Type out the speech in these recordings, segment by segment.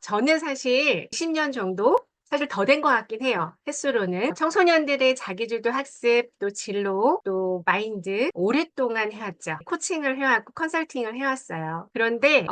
저는 사실 10년 정도 사실 더 된 것 같긴 해요, 횟수로는. 청소년들의 자기주도 학습, 또 진로, 또 마인드 오랫동안 해왔죠. 코칭을 해왔고 컨설팅을 해왔어요. 그런데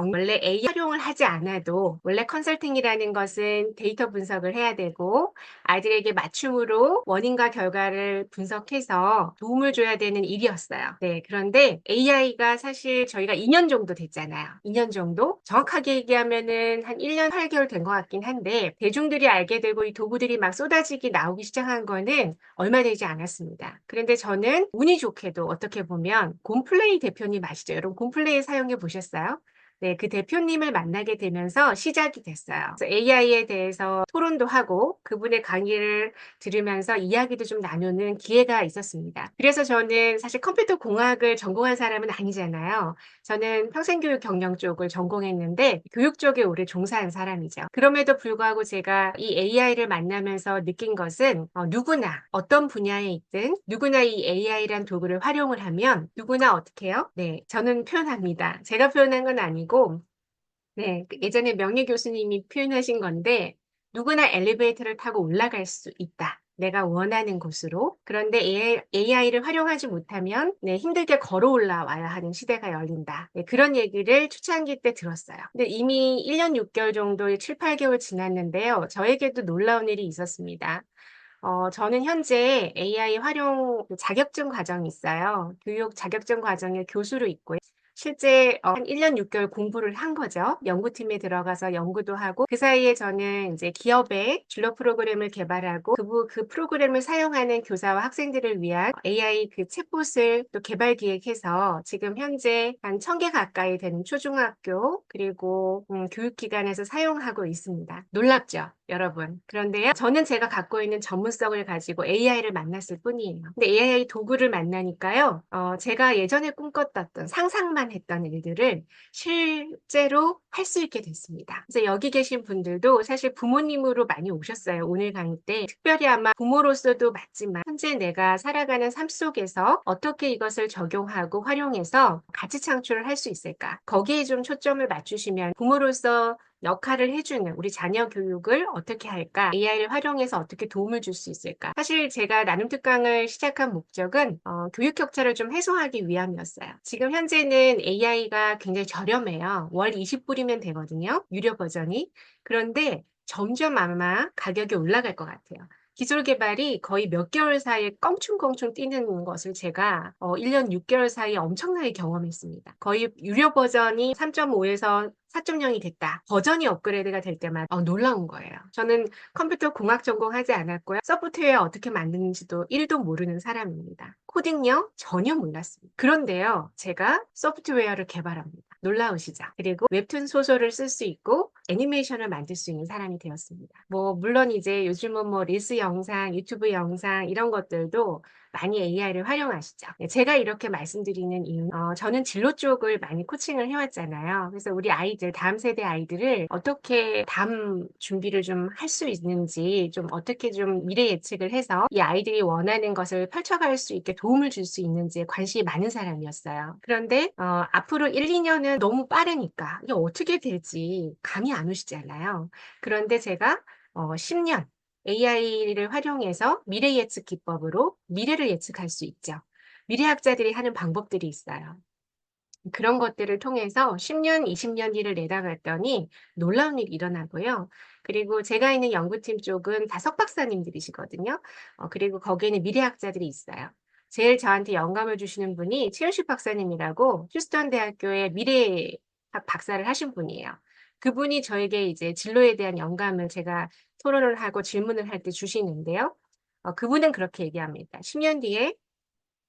원래 AI 활용을 하지 않아도 원래 컨설팅이라는 것은 데이터 분석을 해야 되고 아이들에게 맞춤으로 원인과 결과를 분석해서 도움을 줘야 되는 일이었어요. 네, 그런데 AI가 사실 저희가 2년 정도 됐잖아요. 2년 정도? 정확하게 얘기하면은 한 1년 8개월 된 것 같긴 한데 대중들이 알게 되고 이 도구들이 막 쏟아지기 나오기 시작한 거는 얼마 되지 않았습니다. 그런데 저는 운이 좋게도 어떻게 보면 곰플레이 대표님 아시죠? 여러분 곰플레이 사용해 보셨어요? 네, 그 대표님을 만나게 되면서 시작이 됐어요. 그래서 AI에 대해서 토론도 하고 그분의 강의를 들으면서 이야기도 좀 나누는 기회가 있었습니다. 그래서 저는 사실 컴퓨터 공학을 전공한 사람은 아니잖아요. 저는 평생교육 경영 쪽을 전공했는데 교육 쪽에 오래 종사한 사람이죠. 그럼에도 불구하고 제가 이 AI를 만나면서 느낀 것은 누구나 어떤 분야에 있든 누구나 이 AI란 도구를 활용을 하면 누구나 어떻게 해요? 네, 저는 표현합니다. 제가 표현한 건 아니고 네, 예전에 명예 교수님이 표현하신 건데 누구나 엘리베이터를 타고 올라갈 수 있다. 내가 원하는 곳으로. 그런데 AI를 활용하지 못하면 네, 힘들게 걸어 올라와야 하는 시대가 열린다. 네, 그런 얘기를 초창기 때 들었어요. 근데 이미 1년 6개월 정도, 7, 8개월 지났는데요. 저에게도 놀라운 일이 있었습니다. 저는 현재 AI 활용 자격증 과정이 있어요. 교육 자격증 과정에 교수로 있고요. 실제 한 1년 6개월 공부를 한 거죠. 연구팀에 들어가서 연구도 하고 그 사이에 저는 이제 기업에 진로 프로그램을 개발하고 그 프로그램을 사용하는 교사와 학생들을 위한 AI 그 챗봇을 또 개발 기획해서 지금 현재 한 1,000개 가까이 되는 초중학교 그리고 교육기관에서 사용하고 있습니다. 놀랍죠, 여러분? 그런데요, 저는 제가 갖고 있는 전문성을 가지고 AI를 만났을 뿐이에요. 근데 AI 도구를 만나니까요, 제가 예전에 꿈꿨던 상상만 했던 일들을 실제로 할 수 있게 됐습니다. 그래서 여기 계신 분들도 사실 부모님으로 많이 오셨어요. 오늘 강의 때 특별히 아마 부모로서도 맞지만 현재 내가 살아가는 삶 속에서 어떻게 이것을 적용하고 활용해서 가치 창출을 할 수 있을까? 거기에 좀 초점을 맞추시면 부모로서 역할을 해주는 우리 자녀 교육을 어떻게 할까? AI를 활용해서 어떻게 도움을 줄 수 있을까? 사실 제가 나눔 특강을 시작한 목적은 교육 격차를 좀 해소하기 위함이었어요. 지금 현재는 AI가 굉장히 저렴해요. 월 20불이면 되거든요. 유료 버전이. 그런데 점점 아마 가격이 올라갈 것 같아요. 기술 개발이 거의 몇 개월 사이에 껑충껑충 뛰는 것을 제가 1년 6개월 사이에 엄청나게 경험했습니다. 거의 유료 버전이 3.5에서 4.0이 됐다. 버전이 업그레이드가 될 때마다 놀라운 거예요. 저는 컴퓨터 공학 전공하지 않았고요. 소프트웨어 어떻게 만드는지도 1도 모르는 사람입니다. 코딩요? 전혀 몰랐습니다. 그런데요, 제가 소프트웨어를 개발합니다. 놀라우시죠? 그리고 웹툰 소설을 쓸 수 있고 애니메이션을 만들 수 있는 사람이 되었습니다. 물론 이제 요즘은 릴스 영상, 유튜브 영상 이런 것들도 많이 AI를 활용하시죠. 네, 제가 이렇게 말씀드리는 이유는 저는 진로 쪽을 많이 코칭을 해왔잖아요. 그래서 우리 아이들, 다음 세대 아이들을 어떻게 다음 준비를 좀 할 수 있는지 좀 어떻게 좀 미래 예측을 해서 이 아이들이 원하는 것을 펼쳐갈 수 있게 도움을 줄 수 있는지에 관심이 많은 사람이었어요. 그런데 앞으로 1, 2년은 너무 빠르니까 이게 어떻게 될지 감이 안 오시잖아요. 그런데 제가 10년 AI를 활용해서 미래 예측 기법으로 미래를 예측할 수 있죠. 미래학자들이 하는 방법들이 있어요. 그런 것들을 통해서 10년, 20년 뒤를 내다봤더니 놀라운 일이 일어나고요. 그리고 제가 있는 연구팀 쪽은 다 석박사님들이시거든요. 그리고 거기에는 미래학자들이 있어요. 제일 저한테 영감을 주시는 분이 최윤식 박사님이라고 휴스턴 대학교의 미래학 박사를 하신 분이에요. 그분이 저에게 이제 진로에 대한 영감을 제가 토론을 하고 질문을 할 때 주시는데요. 그분은 그렇게 얘기합니다. 10년 뒤에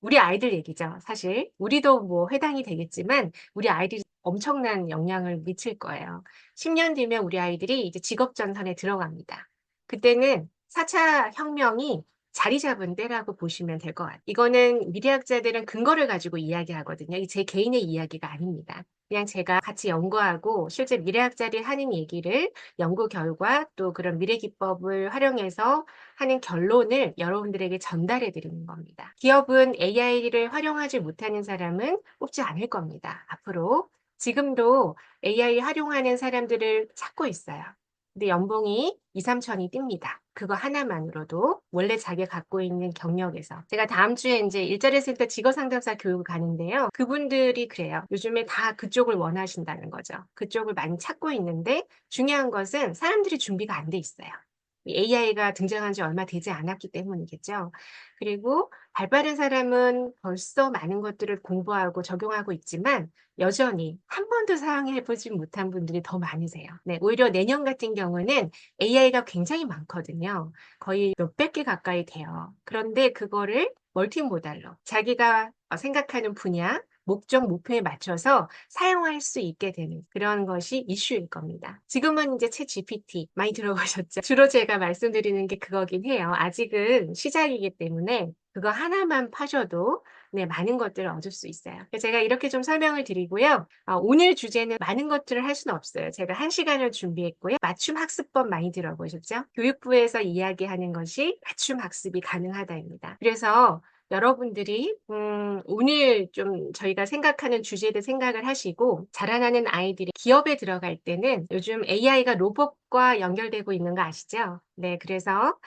우리 아이들 얘기죠, 사실. 우리도 해당이 되겠지만 우리 아이들이 엄청난 영향을 미칠 거예요. 10년 뒤면 우리 아이들이 이제 직업 전선에 들어갑니다. 그때는 4차 혁명이 자리 잡은 때라고 보시면 될 것 같아요. 이거는 미래학자들은 근거를 가지고 이야기하거든요. 이 제 개인의 이야기가 아닙니다. 그냥 제가 같이 연구하고 실제 미래학자들이 하는 얘기를 연구 결과 또 그런 미래 기법을 활용해서 하는 결론을 여러분들에게 전달해 드리는 겁니다. 기업은 AI를 활용하지 못하는 사람은 뽑지 않을 겁니다. 앞으로 지금도 AI 활용하는 사람들을 찾고 있어요. 근데 연봉이 2-3천이 뛵니다. 그거 하나만으로도 원래 자기가 갖고 있는 경력에서. 제가 다음 주에 인제 일자리 센터 직업 상담사 교육을 가는데요. 그분들이 그래요. 요즘에 다 그쪽을 원하신다는 거죠. 그쪽을 많이 찾고 있는데 중요한 것은 사람들이 준비가 안 돼 있어요. 이 AI가 등장한 지 얼마 되지 않았기 때문이겠죠. 그리고 발빠른 사람은 벌써 많은 것들을 공부하고 적용하고 있지만 여전히 한 번도 사용해 보지 못한 분들이 더 많으세요. 네. 오히려 내년 같은 경우는 AI가 굉장히 많거든요. 거의 몇백 개 가까이 돼요. 그런데 그거를 멀티모달로 자기가 생각하는 분야, 목적, 목표에 맞춰서 사용할 수 있게 되는 그런 것이 이슈일 겁니다. 지금은 이제 챗GPT 많이 들어보셨죠? 주로 제가 말씀드리는 게 그거긴 해요. 아직은 시작이기 때문에 그거 하나만 파셔도 네, 많은 것들을 얻을 수 있어요. 제가 이렇게 좀 설명을 드리고요. 오늘 주제는 많은 것들을 할 수는 없어요. 제가 1시간을 준비했고요. 맞춤 학습법 많이 들어보셨죠? 교육부에서 이야기하는 것이 맞춤 학습이 가능하다입니다. 그래서 여러분들이 오늘 좀 저희가 생각하는 주제를 생각을 하시고 자라나는 아이들이 기업에 들어갈 때는 요즘 AI가 로봇과 연결되고 있는 거 아시죠? 네, 그래서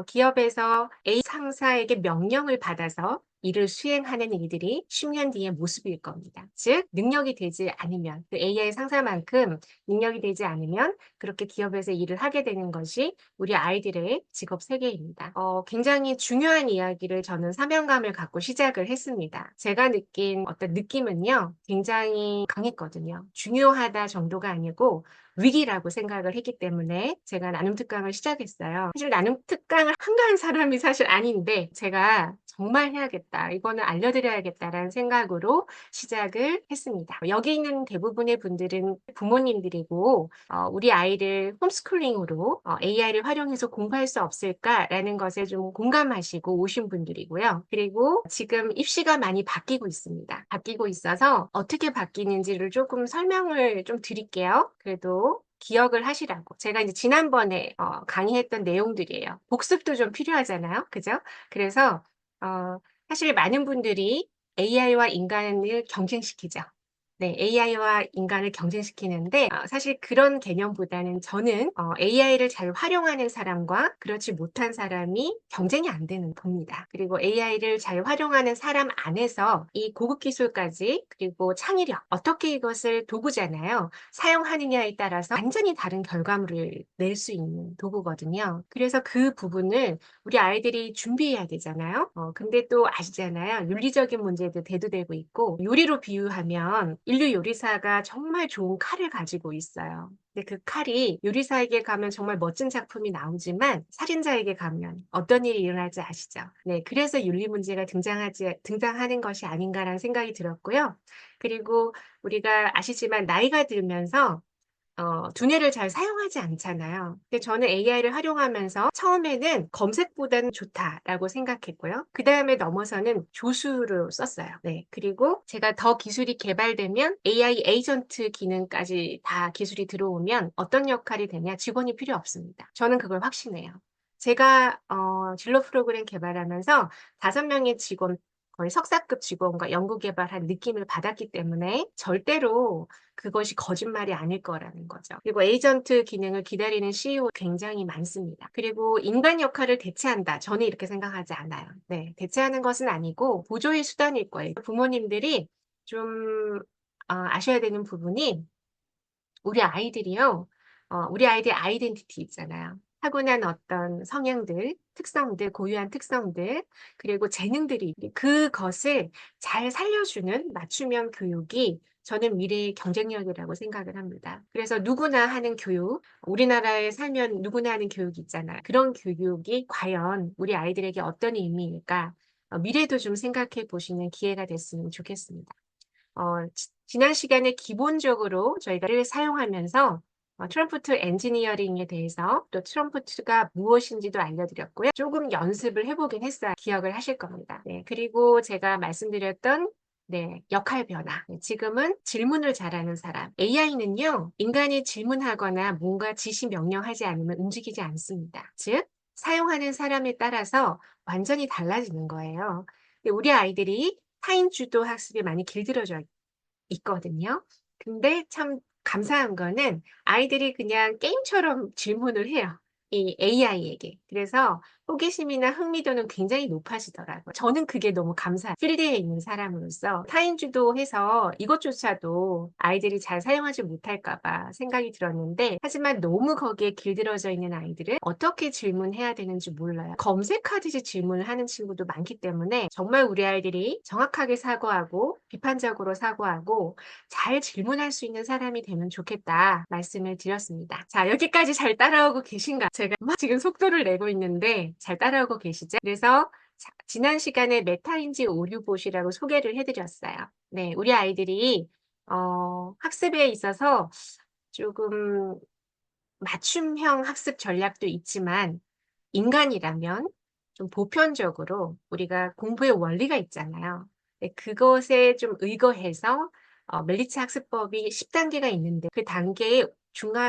기업에서 A 상사에게 명령을 받아서 일을 수행하는 일들이 10년 뒤의 모습일 겁니다. 즉 능력이 되지 않으면 그 AI 상사만큼 능력이 되지 않으면 그렇게 기업에서 일을 하게 되는 것이 우리 아이들의 직업 세계입니다. 굉장히 중요한 이야기를 저는 사명감을 갖고 시작을 했습니다. 제가 느낀 어떤 느낌은요, 굉장히 강했거든요. 중요하다 정도가 아니고 위기라고 생각을 했기 때문에 제가 나눔 특강을 시작했어요. 사실 나눔 특강을 한가한 사람이 사실 아닌데 제가 정말 해야겠다. 이거는 알려드려야겠다라는 생각으로 시작을 했습니다. 여기 있는 대부분의 분들은 부모님들이고 우리 아이를 홈스쿨링으로 AI를 활용해서 공부할 수 없을까라는 것에 좀 공감하시고 오신 분들이고요. 그리고 지금 입시가 많이 바뀌고 있습니다. 바뀌고 있어서 어떻게 바뀌는지를 조금 설명을 좀 드릴게요. 그래도 기억을 하시라고. 제가 이제 지난번에 강의했던 내용들이에요. 복습도 좀 필요하잖아요. 그죠? 그래서 사실 많은 분들이 AI와 인간을 경쟁시키죠. 네, AI와 인간을 경쟁시키는데 사실 그런 개념보다는 저는 AI를 잘 활용하는 사람과 그렇지 못한 사람이 경쟁이 안 되는 봅니다. 그리고 AI를 잘 활용하는 사람 안에서 이 고급 기술까지 그리고 창의력 어떻게 이것을 도구잖아요. 사용하느냐에 따라서 완전히 다른 결과물을 낼 수 있는 도구거든요. 그래서 그 부분을 우리 아이들이 준비해야 되잖아요. 근데 또 아시잖아요. 윤리적인 문제도 대두되고 있고 요리로 비유하면 인류 요리사가 정말 좋은 칼을 가지고 있어요. 근데 그 칼이 요리사에게 가면 정말 멋진 작품이 나오지만 살인자에게 가면 어떤 일이 일어날지 아시죠? 네, 그래서 윤리 문제가 등장하는 것이 아닌가라는 생각이 들었고요. 그리고 우리가 아시지만 나이가 들면서 두뇌를 잘 사용하지 않잖아요. 근데 저는 AI를 활용하면서 처음에는 검색보다는 좋다라고 생각했고요. 그다음에 넘어서는 조수로 썼어요. 네. 그리고 제가 더 기술이 개발되면 AI 에이전트 기능까지 다 기술이 들어오면 어떤 역할이 되냐? 직원이 필요 없습니다. 저는 그걸 확신해요. 제가 진로 프로그램 개발하면서 5명의 직원 거의 석사급 직원과 연구 개발한 느낌을 받았기 때문에 절대로 그것이 거짓말이 아닐 거라는 거죠. 그리고 에이전트 기능을 기다리는 CEO 굉장히 많습니다. 그리고 인간 역할을 대체한다. 저는 이렇게 생각하지 않아요. 네, 대체하는 것은 아니고 보조의 수단일 거예요. 부모님들이 좀 아셔야 되는 부분이 우리 아이들이요. 우리 아이들 아이덴티티 있잖아요. 타고난 어떤 성향들, 특성들, 고유한 특성들, 그리고 재능들이 그것을 잘 살려주는 맞춤형 교육이 저는 미래의 경쟁력이라고 생각을 합니다. 그래서 누구나 하는 교육, 우리나라에 살면 누구나 하는 교육이 있잖아요. 그런 교육이 과연 우리 아이들에게 어떤 의미일까? 미래도 좀 생각해 보시는 기회가 됐으면 좋겠습니다. 지난 시간에 기본적으로 저희가 사용하면서 트럼프트 엔지니어링에 대해서 또 트럼프트가 무엇인지도 알려드렸고요. 조금 연습을 해보긴 했어요. 기억을 하실 겁니다. 네, 그리고 제가 말씀드렸던 네, 역할 변화. 네, 지금은 질문을 잘하는 사람. AI는요, 인간이 질문하거나 뭔가 지시 명령하지 않으면 움직이지 않습니다. 즉, 사용하는 사람에 따라서 완전히 달라지는 거예요. 우리 아이들이 타인 주도 학습에 많이 길들여져 있거든요. 근데 참 감사한 거는 아이들이 그냥 게임처럼 질문을 해요. 이 AI에게. 그래서 호기심이나 흥미도는 굉장히 높아지더라고요. 저는 그게 너무 감사해요. 필드에 있는 사람으로서 타인주도 해서 이것조차도 아이들이 잘 사용하지 못할까 봐 생각이 들었는데 하지만 너무 거기에 길들여져 있는 아이들은 어떻게 질문해야 되는지 몰라요. 검색하듯이 질문을 하는 친구도 많기 때문에 정말 우리 아이들이 정확하게 사고하고 비판적으로 사고하고 잘 질문할 수 있는 사람이 되면 좋겠다 말씀을 드렸습니다. 자, 여기까지 잘 따라오고 계신가? 제가 막 지금 속도를 내고 있는데 잘 따라오고 계시죠? 그래서 지난 시간에 메타인지 오류봇이라고 소개를 해드렸어요. 네, 우리 아이들이 학습에 있어서 조금 맞춤형 학습 전략도 있지만 인간이라면 좀 보편적으로 우리가 공부의 원리가 있잖아요. 네, 그것에 좀 의거해서 멜리츠 학습법이 10단계가 있는데 그 단계에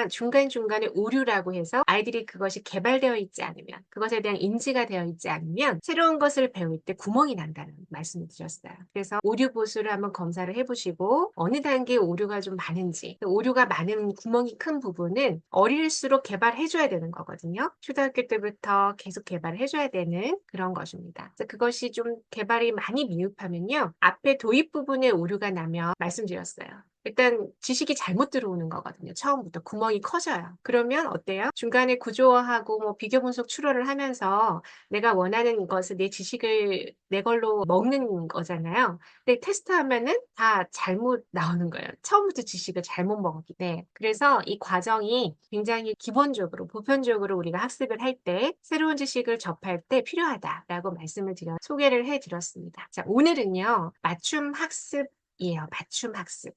중간중간에 오류라고 해서 아이들이 그것이 개발되어 있지 않으면 그것에 대한 인지가 되어 있지 않으면 새로운 것을 배울 때 구멍이 난다는 말씀을 드렸어요. 그래서 오류 보수를 한번 검사를 해보시고 어느 단계에 오류가 좀 많은지 그 오류가 많은 구멍이 큰 부분은 어릴수록 개발해줘야 되는 거거든요. 초등학교 때부터 계속 개발을 해줘야 되는 그런 것입니다. 그래서 그것이 좀 개발이 많이 미흡하면요. 앞에 도입 부분에 오류가 나면 말씀드렸어요. 일단 지식이 잘못 들어오는 거거든요. 처음부터 구멍이 커져요. 그러면 어때요? 중간에 구조화하고 뭐 비교 분석 추론을 하면서 내가 원하는 것을 내 지식을 내 걸로 먹는 거잖아요. 근데 테스트하면은 다 잘못 나오는 거예요. 처음부터 지식을 잘못 먹었기 때문에. 그래서 이 과정이 굉장히 기본적으로 보편적으로 우리가 학습을 할 때 새로운 지식을 접할 때 필요하다라고 말씀을 드려 소개를 해드렸습니다. 자, 오늘은요. 맞춤 학습이에요. 맞춤 학습.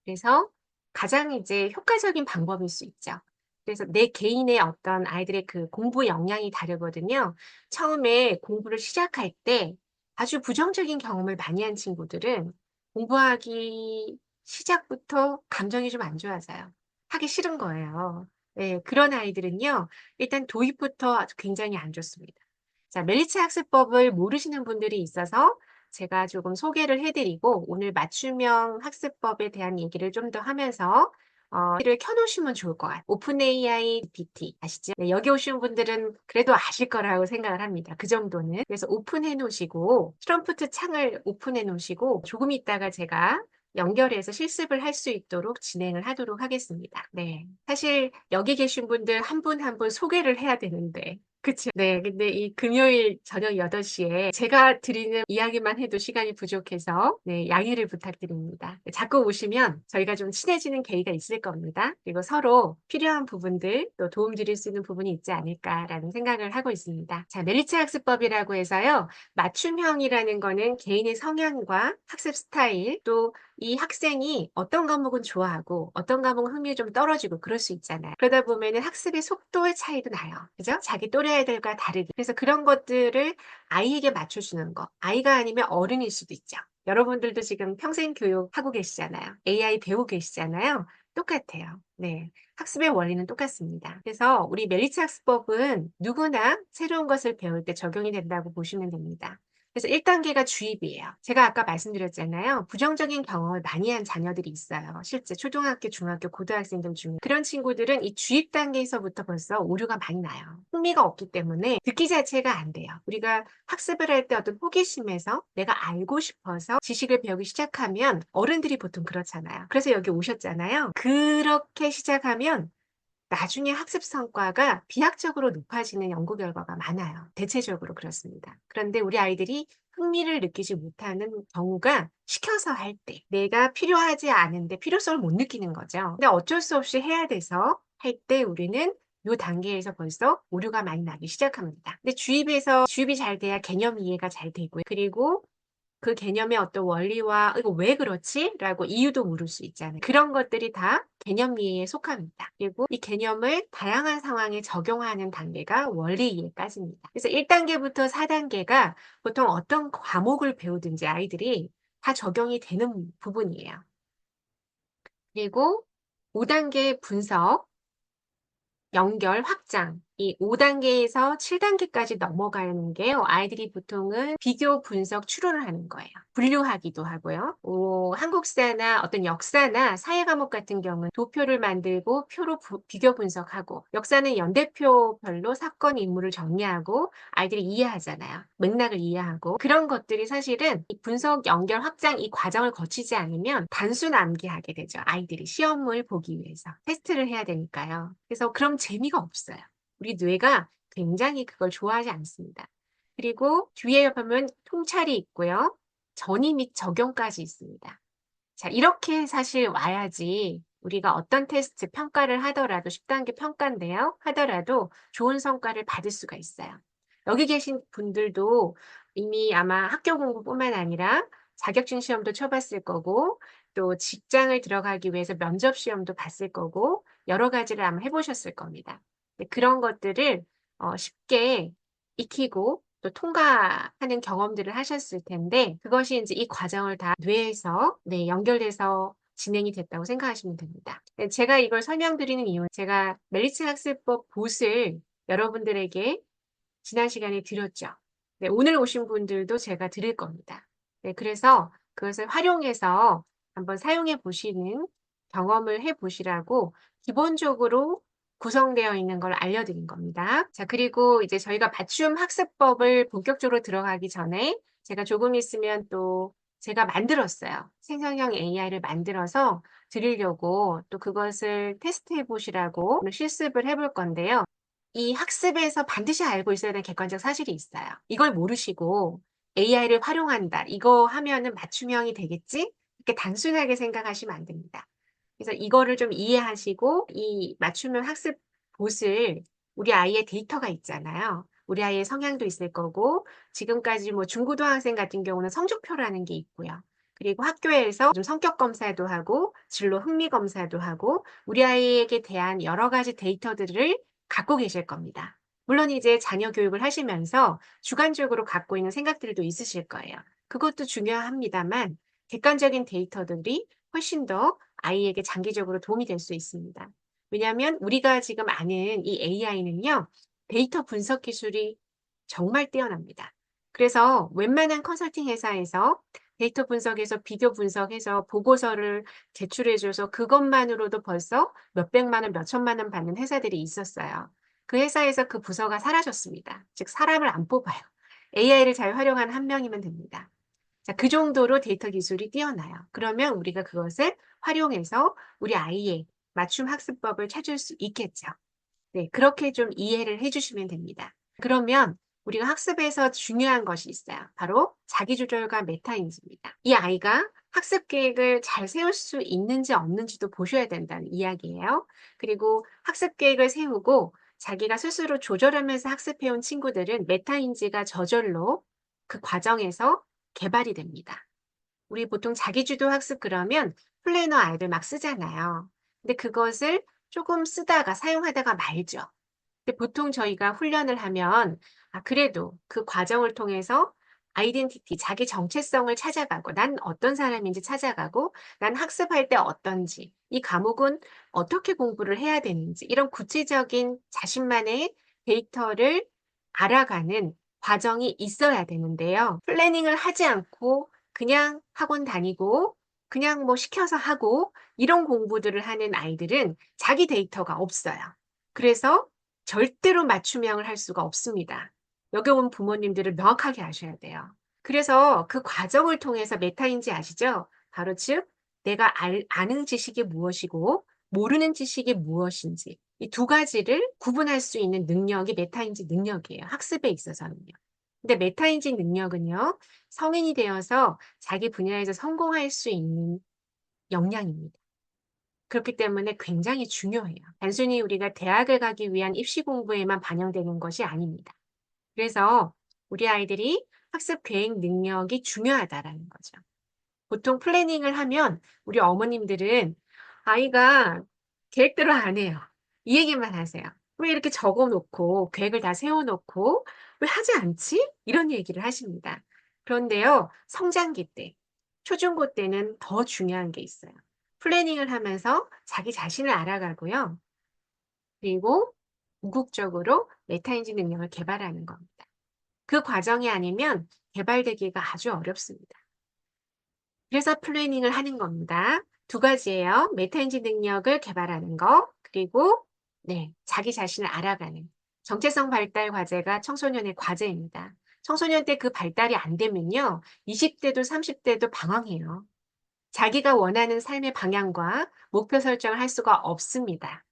그래서 가장 이제 효과적인 방법일 수 있죠. 그래서 내 개인의 어떤 아이들의 그 공부 역량이 다르거든요. 처음에 공부를 시작할 때 아주 부정적인 경험을 많이 한 친구들은 공부하기 시작부터 감정이 좀 안 좋아져요. 하기 싫은 거예요. 네, 그런 아이들은요, 일단 도입부터 아주 굉장히 안 좋습니다. 자, 멜리츠 학습법을 모르시는 분들이 있어서 제가 조금 소개를 해드리고 오늘 맞춤형 학습법에 대한 얘기를 좀 더 하면서 를 켜놓으시면 좋을 것 같아요. 오픈 AI GPT 아시죠? 네, 여기 오신 분들은 그래도 아실 거라고 생각을 합니다. 그 정도는. 그래서 오픈해 놓으시고 프롬프트 창을 오픈해 놓으시고 조금 있다가 제가 연결해서 실습을 할 수 있도록 진행을 하도록 하겠습니다. 네. 사실 여기 계신 분들 한 분 한 분 소개를 해야 되는데 그쵸. 네. 근데 이 금요일 저녁 8시에 제가 드리는 이야기만 해도 시간이 부족해서 네, 양해를 부탁드립니다. 자꾸 오시면 저희가 좀 친해지는 계기가 있을 겁니다. 그리고 서로 필요한 부분들 또 도움 드릴 수 있는 부분이 있지 않을까라는 생각을 하고 있습니다. 자, 멜리츠 학습법이라고 해서요. 맞춤형이라는 거는 개인의 성향과 학습 스타일 또 이 학생이 어떤 과목은 좋아하고 어떤 과목은 흥미가 좀 떨어지고 그럴 수 있잖아요. 그러다 보면은 학습의 속도의 차이도 나요. 그죠? 자기 또래 아이들과 다르게. 그래서 그런 것들을 아이에게 맞춰주는 거. 아이가 아니면 어른일 수도 있죠. 여러분들도 지금 평생 교육 하고 계시잖아요. AI 배우고 계시잖아요. 똑같아요. 네. 학습의 원리는 똑같습니다. 그래서 우리 멜리츠 학습법은 누구나 새로운 것을 배울 때 적용이 된다고 보시면 됩니다. 그래서 1단계가 주입이에요. 제가 아까 말씀드렸잖아요. 부정적인 경험을 많이 한 자녀들이 있어요. 실제 초등학교, 중학교, 고등학생들 중에. 그런 친구들은 이 주입 단계에서부터 벌써 오류가 많이 나요. 흥미가 없기 때문에 듣기 자체가 안 돼요. 우리가 학습을 할 때 어떤 호기심에서 내가 알고 싶어서 지식을 배우기 시작하면 어른들이 보통 그렇잖아요. 그래서 여기 오셨잖아요. 그렇게 시작하면 나중에 학습 성과가 비약적으로 높아지는 연구 결과가 많아요. 대체적으로 그렇습니다. 그런데 우리 아이들이 흥미를 느끼지 못하는 경우가 시켜서 할 때, 내가 필요하지 않은데 필요성을 못 느끼는 거죠. 근데 어쩔 수 없이 해야 돼서 할 때 우리는 이 단계에서 벌써 오류가 많이 나기 시작합니다. 근데 주입이 잘 돼야 개념 이해가 잘 되고요. 그리고 그 개념의 어떤 원리와 이거 왜 그렇지? 라고 이유도 물을 수 있잖아요. 그런 것들이 다 개념 이해에 속합니다. 그리고 이 개념을 다양한 상황에 적용하는 단계가 원리 이해까지입니다. 그래서 1단계부터 4단계가 보통 어떤 과목을 배우든지 아이들이 다 적용이 되는 부분이에요. 그리고 5단계 분석, 연결, 확장. 이 5단계에서 7단계까지 넘어가는 게요. 아이들이 보통은 비교, 분석, 추론을 하는 거예요. 분류하기도 하고요. 한국사나 어떤 역사나 사회 과목 같은 경우는 도표를 만들고 표로 비교 분석하고, 역사는 연대표별로 사건, 인물을 정리하고 아이들이 이해하잖아요. 맥락을 이해하고. 그런 것들이 사실은 이 분석, 연결, 확장 이 과정을 거치지 않으면 단순 암기하게 되죠. 아이들이 시험을 보기 위해서. 테스트를 해야 되니까요. 그래서 그럼 재미가 없어요. 우리 뇌가 굉장히 그걸 좋아하지 않습니다. 그리고 뒤에 보면 통찰이 있고요. 전이 및 적용까지 있습니다. 자, 이렇게 사실 와야지 우리가 어떤 테스트 평가를 하더라도 10단계 평가인데요. 하더라도 좋은 성과를 받을 수가 있어요. 여기 계신 분들도 이미 아마 학교 공부뿐만 아니라 자격증 시험도 쳐봤을 거고, 또 직장을 들어가기 위해서 면접 시험도 봤을 거고, 여러 가지를 아마 해보셨을 겁니다. 그런 것들을 쉽게 익히고 또 통과하는 경험들을 하셨을 텐데, 그것이 이제 이 과정을 다 뇌에서 연결돼서 진행이 됐다고 생각하시면 됩니다. 제가 이걸 설명드리는 이유는 제가 멜리츠 학습법 봇을 여러분들에게 지난 시간에 드렸죠. 네, 오늘 오신 분들도 제가 드릴 겁니다. 네, 그래서 그것을 활용해서 한번 사용해 보시는 경험을 해 보시라고 기본적으로 구성되어 있는 걸 알려드린 겁니다. 자, 그리고 이제 저희가 맞춤 학습법을 본격적으로 들어가기 전에 제가 조금 있으면 또 제가 만들었어요. 생성형 AI를 만들어서 드리려고, 또 그것을 테스트해 보시라고 실습을 해볼 건데요. 이 학습에서 반드시 알고 있어야 되는 객관적 사실이 있어요. 이걸 모르시고 AI를 활용한다, 이거 하면은 맞춤형이 되겠지? 이렇게 단순하게 생각하시면 안 됩니다. 그래서 이거를 좀 이해하시고, 이 맞춤형 학습 봇을, 우리 아이의 데이터가 있잖아요. 우리 아이의 성향도 있을 거고, 지금까지 뭐 중고등학생 같은 경우는 성적표라는 게 있고요. 그리고 학교에서 좀 성격 검사도 하고, 진로 흥미 검사도 하고, 우리 아이에게 대한 여러 가지 데이터들을 갖고 계실 겁니다. 물론 이제 자녀 교육을 하시면서 주관적으로 갖고 있는 생각들도 있으실 거예요. 그것도 중요합니다만, 객관적인 데이터들이 훨씬 더 아이에게 장기적으로 도움이 될 수 있습니다. 왜냐하면 우리가 지금 아는 이 AI는요, 데이터 분석 기술이 정말 뛰어납니다. 그래서 웬만한 컨설팅 회사에서 데이터 분석해서 비교 분석해서 보고서를 제출해줘서 그것만으로도 벌써 몇백만 원, 몇천만 원 받는 회사들이 있었어요. 그 회사에서 그 부서가 사라졌습니다. 즉, 사람을 안 뽑아요. AI를 잘 활용한 한 명이면 됩니다. 자, 그 정도로 데이터 기술이 뛰어나요. 그러면 우리가 그것을 활용해서 우리 아이의 맞춤 학습법을 찾을 수 있겠죠. 네, 그렇게 좀 이해를 해주시면 됩니다. 그러면 우리가 학습에서 중요한 것이 있어요. 바로 자기조절과 메타인지입니다. 이 아이가 학습 계획을 잘 세울 수 있는지 없는지도 보셔야 된다는 이야기예요. 그리고 학습 계획을 세우고 자기가 스스로 조절하면서 학습해온 친구들은 메타인지가 저절로 그 과정에서 개발이 됩니다. 우리 보통 자기주도 학습 그러면 플래너 아이들 막 쓰잖아요. 근데 그것을 조금 쓰다가 사용하다가 말죠. 근데 보통 저희가 훈련을 하면 그래도 그 과정을 통해서 아이덴티티, 자기 정체성을 찾아가고, 난 어떤 사람인지 찾아가고, 난 학습할 때 어떤지, 이 과목은 어떻게 공부를 해야 되는지, 이런 구체적인 자신만의 데이터를 알아가는 과정이 있어야 되는데요. 플래닝을 하지 않고 그냥 학원 다니고 그냥 뭐 시켜서 하고 이런 공부들을 하는 아이들은 자기 데이터가 없어요. 그래서 절대로 맞춤형을 할 수가 없습니다. 여기 온 부모님들을 명확하게 아셔야 돼요. 그래서 그 과정을 통해서 메타인지 아시죠? 바로 즉 내가 아는 지식이 무엇이고 모르는 지식이 무엇인지, 이 두 가지를 구분할 수 있는 능력이 메타인지 능력이에요. 학습에 있어서는요. 근데 메타인지 능력은요, 성인이 되어서 자기 분야에서 성공할 수 있는 역량입니다. 그렇기 때문에 굉장히 중요해요. 단순히 우리가 대학을 가기 위한 입시 공부에만 반영되는 것이 아닙니다. 그래서 우리 아이들이 학습 계획 능력이 중요하다라는 거죠. 보통 플래닝을 하면 우리 어머님들은 아이가 계획대로 안 해요. 이 얘기만 하세요. 왜 이렇게 적어 놓고 계획을 다 세워 놓고 왜 하지 않지? 이런 얘기를 하십니다. 그런데요, 성장기 때, 초중고 때는 더 중요한 게 있어요. 플래닝을 하면서 자기 자신을 알아가고요. 그리고 궁극적으로 메타인지 능력을 개발하는 겁니다. 그 과정이 아니면 개발되기가 아주 어렵습니다. 그래서 플래닝을 하는 겁니다. 두 가지예요. 메타인지 능력을 개발하는 거, 그리고 네, 자기 자신을 알아가는 정체성 발달 과제가 청소년의 과제입니다. 청소년 때 그 발달이 안 되면요, 20대도 30대도 방황해요. 자기가 원하는 삶의 방향과 목표 설정을 할 수가 없습니다.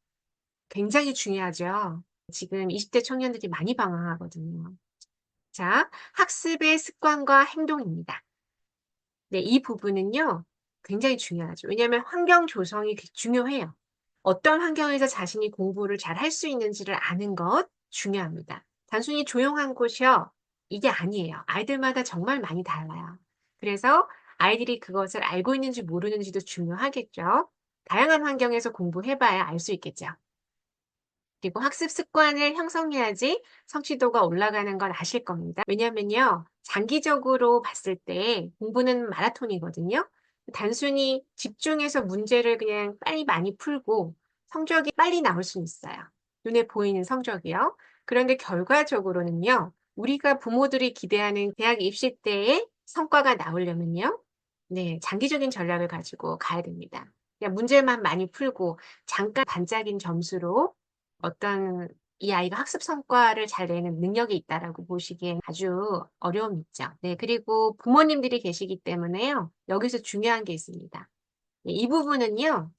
굉장히 중요하죠. 지금 20대 청년들이 많이 방황하거든요. 자, 학습의 습관과 행동입니다. 네, 이 부분은요, 굉장히 중요하죠. 왜냐하면 환경 조성이 중요해요. 어떤 환경에서 자신이 공부를 잘 할 수 있는지를 아는 것 중요합니다. 단순히 조용한 곳이요, 이게 아니에요. 아이들마다 정말 많이 달라요. 그래서 아이들이 그것을 알고 있는지 모르는지도 중요하겠죠. 다양한 환경에서 공부해봐야 알 수 있겠죠. 그리고 학습 습관을 형성해야지 성취도가 올라가는 건 아실 겁니다. 왜냐면요, 장기적으로 봤을 때 공부는 마라톤이거든요. 단순히 집중해서 문제를 그냥 빨리 많이 풀고 성적이 빨리 나올 수는 있어요. 눈에 보이는 성적이요. 그런데 결과적으로는요, 우리가 부모들이 기대하는 대학 입시 때의 성과가 나오려면요, 네, 장기적인 전략을 가지고 가야 됩니다. 그냥 문제만 많이 풀고 잠깐 반짝인 점수로 어떤 이 아이가 학습 성과를 잘 내는 능력이 있다라고 보시기엔 아주 어려움이 있죠. 네, 그리고 부모님들이 계시기 때문에요. 여기서 중요한 게 있습니다. 네, 이 부분은요.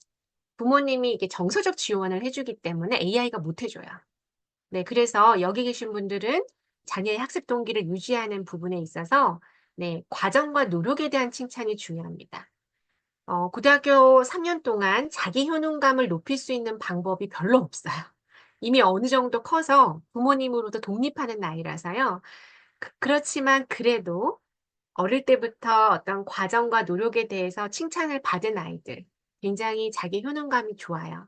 부모님이 이게 정서적 지원을 해주기 때문에 AI가 못 해줘요. 네, 그래서 여기 계신 분들은 자녀의 학습 동기를 유지하는 부분에 있어서 네, 과정과 노력에 대한 칭찬이 중요합니다. 고등학교 3년 동안 자기 효능감을 높일 수 있는 방법이 별로 없어요. 이미 어느 정도 커서 부모님으로부터 독립하는 나이라서요. 그렇지만 그래도 어릴 때부터 어떤 과정과 노력에 대해서 칭찬을 받은 아이들, 굉장히 자기 효능감이 좋아요.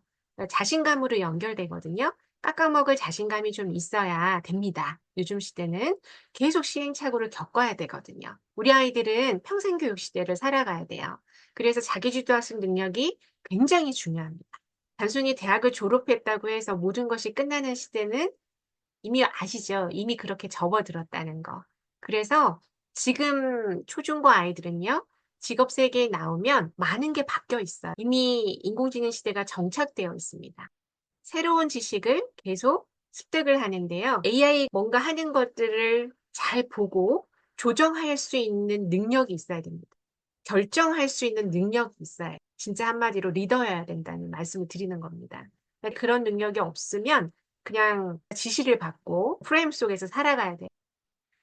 자신감으로 연결되거든요. 깎아먹을 자신감이 좀 있어야 됩니다. 요즘 시대는 계속 시행착오를 겪어야 되거든요. 우리 아이들은 평생 교육 시대를 살아가야 돼요. 그래서 자기주도 학습 능력이 굉장히 중요합니다. 단순히 대학을 졸업했다고 해서 모든 것이 끝나는 시대는 이미 아시죠? 이미 그렇게 접어들었다는 거. 그래서 지금 초중고 아이들은요, 직업 세계에 나오면 많은 게 바뀌어 있어요. 이미 인공지능 시대가 정착되어 있습니다. 새로운 지식을 계속 습득을 하는데요. AI 뭔가 하는 것들을 잘 보고 조정할 수 있는 능력이 있어야 됩니다. 결정할 수 있는 능력이 있어야 해요. 진짜 한마디로 리더여야 된다는 말씀을 드리는 겁니다. 그런 능력이 없으면 그냥 지시를 받고 프레임 속에서 살아가야 돼요.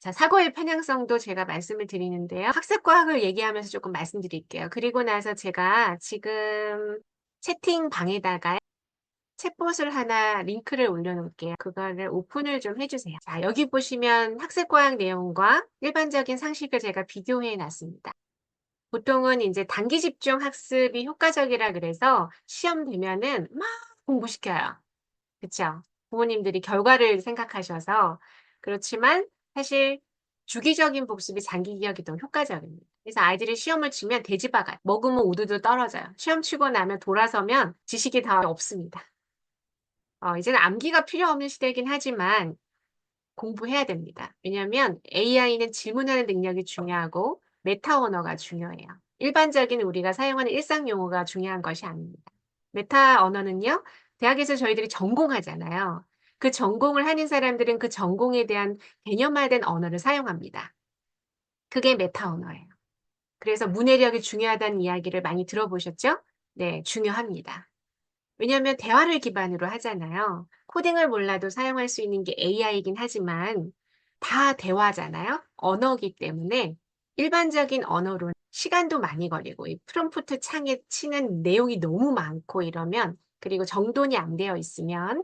자, 사고의 편향성도 제가 말씀을 드리는데요. 학습과학을 얘기하면서 조금 말씀드릴게요. 그리고 나서 제가 지금 채팅방에다가 챗봇을 하나 링크를 올려놓을게요. 그거를 오픈을 좀 해주세요. 자, 여기 보시면 학습과학 내용과 일반적인 상식을 제가 비교해 놨습니다. 보통은 이제 단기 집중 학습이 효과적이라 그래서 시험 되면은 막 공부시켜요. 그쵸? 부모님들이 결과를 생각하셔서. 그렇지만 사실 주기적인 복습이 장기 기억이 더 효과적입니다. 그래서 아이들이 시험을 치면 돼지바가 먹으면 우두두 떨어져요. 시험 치고 나면 돌아서면 지식이 다 없습니다. 이제는 암기가 필요 없는 시대이긴 하지만 공부해야 됩니다. 왜냐하면 AI는 질문하는 능력이 중요하고 메타 언어가 중요해요. 일반적인 우리가 사용하는 일상 용어가 중요한 것이 아닙니다. 메타 언어는요, 대학에서 저희들이 전공하잖아요. 그 전공을 하는 사람들은 그 전공에 대한 개념화된 언어를 사용합니다. 그게 메타 언어예요. 그래서 문해력이 중요하다는 이야기를 많이 들어보셨죠? 네, 중요합니다. 왜냐하면 대화를 기반으로 하잖아요. 코딩을 몰라도 사용할 수 있는 게 AI이긴 하지만 다 대화잖아요. 언어기 때문에 일반적인 언어로는 시간도 많이 걸리고 이 프롬프트 창에 치는 내용이 너무 많고 이러면 그리고 정돈이 안 되어 있으면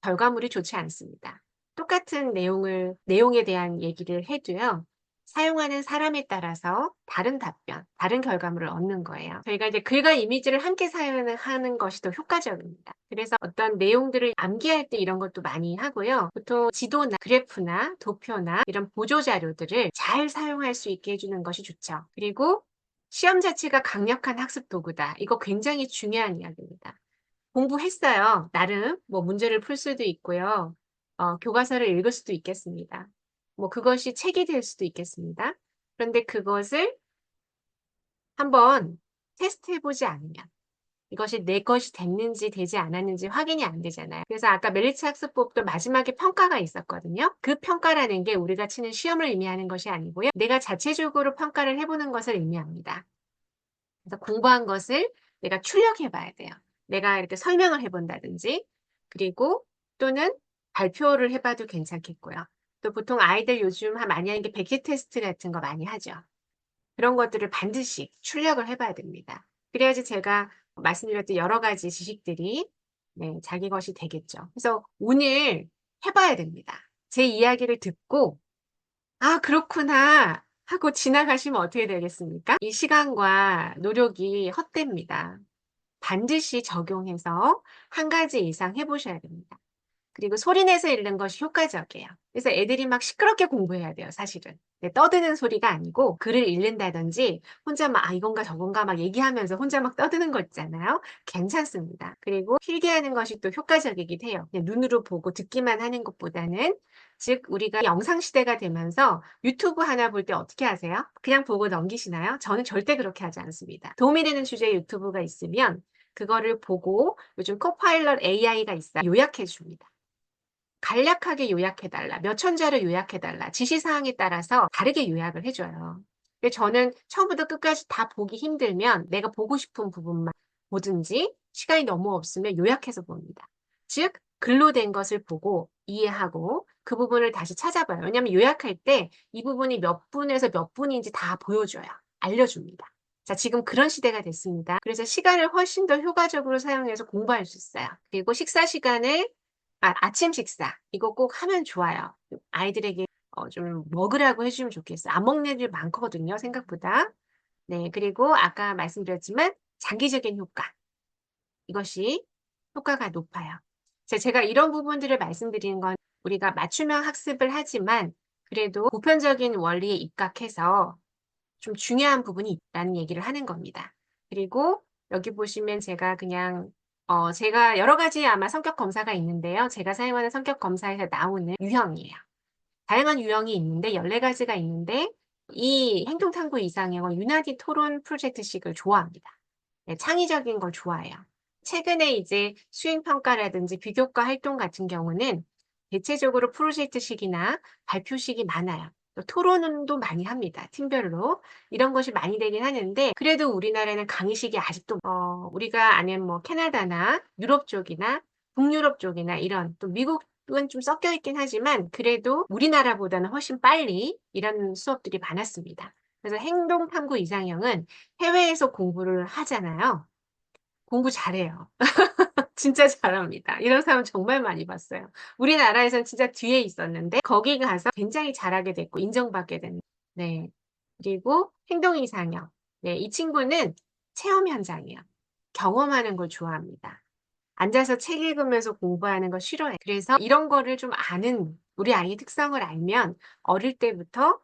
결과물이 좋지 않습니다. 똑같은 내용에 대한 얘기를 해도요. 사용하는 사람에 따라서 다른 답변, 다른 결과물을 얻는 거예요. 저희가 이제 글과 이미지를 함께 사용하는 것이 더 효과적입니다. 그래서 어떤 내용들을 암기할 때 이런 것도 많이 하고요. 보통 지도나 그래프나 도표나 이런 보조 자료들을 잘 사용할 수 있게 해주는 것이 좋죠. 그리고 시험 자체가 강력한 학습 도구다. 이거 굉장히 중요한 이야기입니다. 공부했어요. 나름 뭐 문제를 풀 수도 있고요. 교과서를 읽을 수도 있겠습니다. 뭐 그것이 책이 될 수도 있겠습니다. 그런데 그것을 한번 테스트해 보지 않으면 이것이 내 것이 됐는지 되지 않았는지 확인이 안 되잖아요. 그래서 아까 멜리츠 학습법도 마지막에 평가가 있었거든요. 그 평가라는 게 우리가 치는 시험을 의미하는 것이 아니고요. 내가 자체적으로 평가를 해보는 것을 의미합니다. 그래서 공부한 것을 내가 출력해 봐야 돼요. 내가 이렇게 설명을 해본다든지, 그리고 또는 발표를 해봐도 괜찮겠고요. 또 보통 아이들 요즘 많이 하는 게 백지 테스트 같은 거 많이 하죠. 그런 것들을 반드시 출력을 해봐야 됩니다. 그래야지 제가 말씀드렸던 여러 가지 지식들이 네, 자기 것이 되겠죠. 그래서 오늘 해봐야 됩니다. 제 이야기를 듣고 아, 그렇구나 하고 지나가시면 어떻게 되겠습니까? 이 시간과 노력이 헛됩니다. 반드시 적용해서 한 가지 이상 해보셔야 됩니다. 그리고 소리내서 읽는 것이 효과적이에요. 그래서 애들이 막 시끄럽게 공부해야 돼요, 사실은. 네, 떠드는 소리가 아니고 글을 읽는다든지 혼자 막 이건가 저건가 막 얘기하면서 혼자 막 떠드는 거 있잖아요. 괜찮습니다. 그리고 필기하는 것이 또 효과적이기도 해요. 그냥 눈으로 보고 듣기만 하는 것보다는 즉 우리가 영상 시대가 되면서 유튜브 하나 볼 때 어떻게 하세요? 그냥 보고 넘기시나요? 저는 절대 그렇게 하지 않습니다. 도움이 되는 주제의 유튜브가 있으면 그거를 보고 요즘 코파일럿 AI가 있어요. 요약해 줍니다. 간략하게 요약해달라, 몇 천자를 요약해달라, 지시사항에 따라서 다르게 요약을 해줘요. 저는 처음부터 끝까지 다 보기 힘들면 내가 보고 싶은 부분만 보든지 시간이 너무 없으면 요약해서 봅니다. 즉, 글로 된 것을 보고 이해하고 그 부분을 다시 찾아봐요. 왜냐하면 요약할 때 이 부분이 몇 분에서 몇 분인지 다 보여줘요. 알려줍니다. 자, 지금 그런 시대가 됐습니다. 그래서 시간을 훨씬 더 효과적으로 사용해서 공부할 수 있어요. 그리고 식사 시간을 아침 식사 이거 꼭 하면 좋아요. 아이들에게 좀 먹으라고 해주면 좋겠어요. 안 먹는 애들 많거든요, 생각보다. 네, 그리고 아까 말씀드렸지만 장기적인 효과 이것이 효과가 높아요. 제가 이런 부분들을 말씀드리는 건 우리가 맞춤형 학습을 하지만 그래도 보편적인 원리에 입각해서 좀 중요한 부분이 있다는 얘기를 하는 겁니다. 그리고 여기 보시면 제가 그냥 제가 여러 가지 아마 성격 검사가 있는데요. 제가 사용하는 성격 검사에서 나오는 유형이에요. 다양한 유형이 있는데 14가지가 있는데 이 행동탐구 이상형은 유나디 토론 프로젝트식을 좋아합니다. 네, 창의적인 걸 좋아해요. 최근에 이제 수행평가라든지 비교과 활동 같은 경우는 대체적으로 프로젝트식이나 발표식이 많아요. 또 토론도 많이 합니다. 팀별로. 이런 것이 많이 되긴 하는데 그래도 우리나라는 강의식이 아직도 우리가 아는 뭐 캐나다나 유럽 쪽이나 북유럽 쪽이나 이런 또 미국은 좀 섞여 있긴 하지만 그래도 우리나라보다는 훨씬 빨리 이런 수업들이 많았습니다. 그래서 행동탐구 이상형은 해외에서 공부를 하잖아요. 공부 잘해요. 진짜 잘합니다. 이런 사람 정말 많이 봤어요. 우리나라에선 진짜 뒤에 있었는데 거기 가서 굉장히 잘하게 됐고 인정받게 된. 네. 그리고 행동 이상형. 네, 이 친구는 체험 현장이에요. 경험하는 걸 좋아합니다. 앉아서 책 읽으면서 공부하는 거 싫어해. 그래서 이런 거를 좀 아는 우리 아이 특성을 알면 어릴 때부터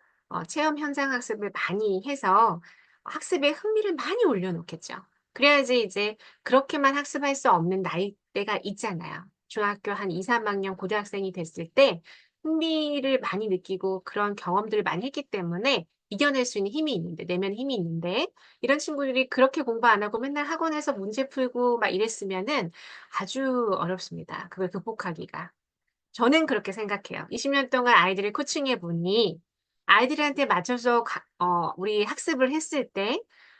체험 현장 학습을 많이 해서 학습에 흥미를 많이 올려놓겠죠. 그래야지 이제 그렇게만 학습할 수 없는 나이대가 있잖아요. 중학교 한 2, 3학년 고등학생이 됐을 때 흥미를 많이 느끼고 그런 경험들을 많이 했기 때문에 이겨낼 수 있는 힘이 있는데, 내면 힘이 있는데, 이런 친구들이 그렇게 공부 안 하고 맨날 학원에서 문제 풀고 막 이랬으면은 아주 어렵습니다. 그걸 극복하기가. 저는 그렇게 생각해요. 20년 동안 아이들을 코칭해 보니 아이들한테 맞춰서 우리 학습을 했을 때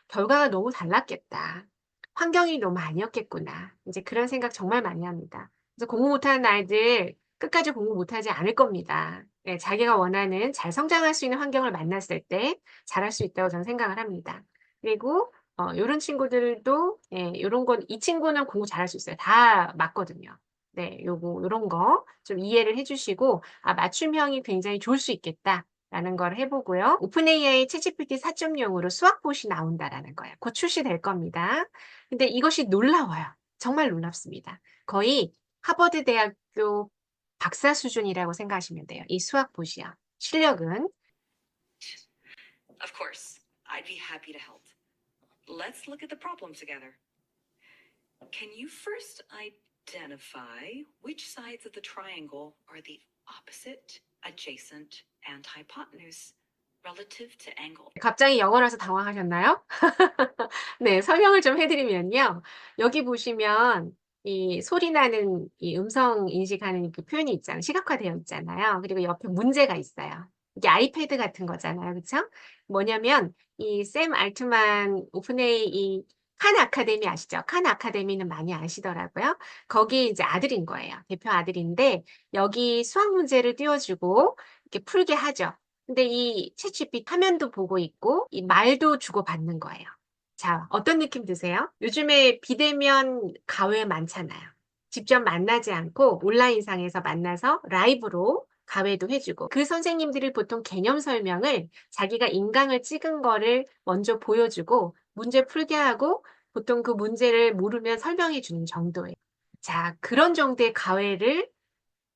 결과가 너무 달랐겠다. 환경이 너무 아니었겠구나. 이제 그런 생각 정말 많이 합니다. 그래서 공부 못하는 아이들 끝까지 공부 못하지 않을 겁니다. 네, 자기가 원하는 잘 성장할 수 있는 환경을 만났을 때 잘할 수 있다고 저는 생각을 합니다. 그리고 요런 친구들도 예, 요런 건 이 친구는 공부 잘할 수 있어요. 다 맞거든요. 네, 요런 거 좀 이해를 해주시고, 맞춤형이 굉장히 좋을 수 있겠다라는 걸 해보고요. 오픈 AI 챗GPT 4.0으로 수학봇이 나온다라는 거예요. 곧 출시될 겁니다. 근데 이것이 놀라워요. 정말 놀랍습니다. 거의 하버드 대학교 박사 수준이라고 생각하시면 돼요. 이 수학봇이요. 실력은. Of course, I'd be happy to help. Let's look at the problem together. Can you first identify which sides of the triangle are the opposite, adjacent, and hypotenuse relative to angle? 갑자기 영어라서 당황하셨나요? 네, 설명을 좀 해드리면요. 여기 보시면 이 소리 나는 이 음성 인식하는 그 표현이 있잖아요. 시각화되어 있잖아요. 그리고 옆에 문제가 있어요. 이게 아이패드 같은 거잖아요. 그쵸? 뭐냐면 이 샘 알트만 오픈AI 이 칸 아카데미 아시죠? 칸 아카데미는 많이 아시더라고요. 거기 이제 아들인 거예요. 대표 아들인데 여기 수학 문제를 띄워주고 이렇게 풀게 하죠. 근데 이 챗GPT 화면도 보고 있고 이 말도 주고받는 거예요. 자, 어떤 느낌 드세요? 요즘에 비대면 가외 많잖아요. 직접 만나지 않고 온라인상에서 만나서 라이브로 가외도 해주고 그 선생님들이 보통 개념 설명을 자기가 인강을 찍은 거를 먼저 보여주고 문제 풀게 하고 보통 그 문제를 모르면 설명해 주는 정도예요. 자, 그런 정도의 가외를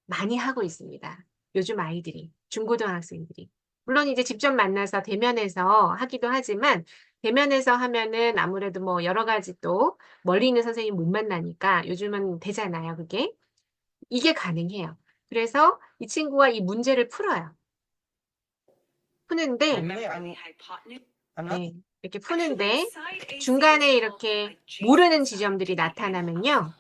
많이 하고 있습니다. 요즘 아이들이, 중고등학생들이. 물론 이제 직접 만나서 대면에서 하기도 하지만 대면에서 하면은 아무래도 뭐 여러 가지 또 멀리 있는 선생님 못 만나니까 요즘은 되잖아요, 그게. 이게 가능해요. 그래서 이 친구가 이 문제를 풀어요. 푸는데 Remember the hypotenuse? 네, 이렇게 Actually, the 푸는데 side AC 중간에 is called the 이렇게 adjacent 모르는 side 지점들이 to the 나타나면요.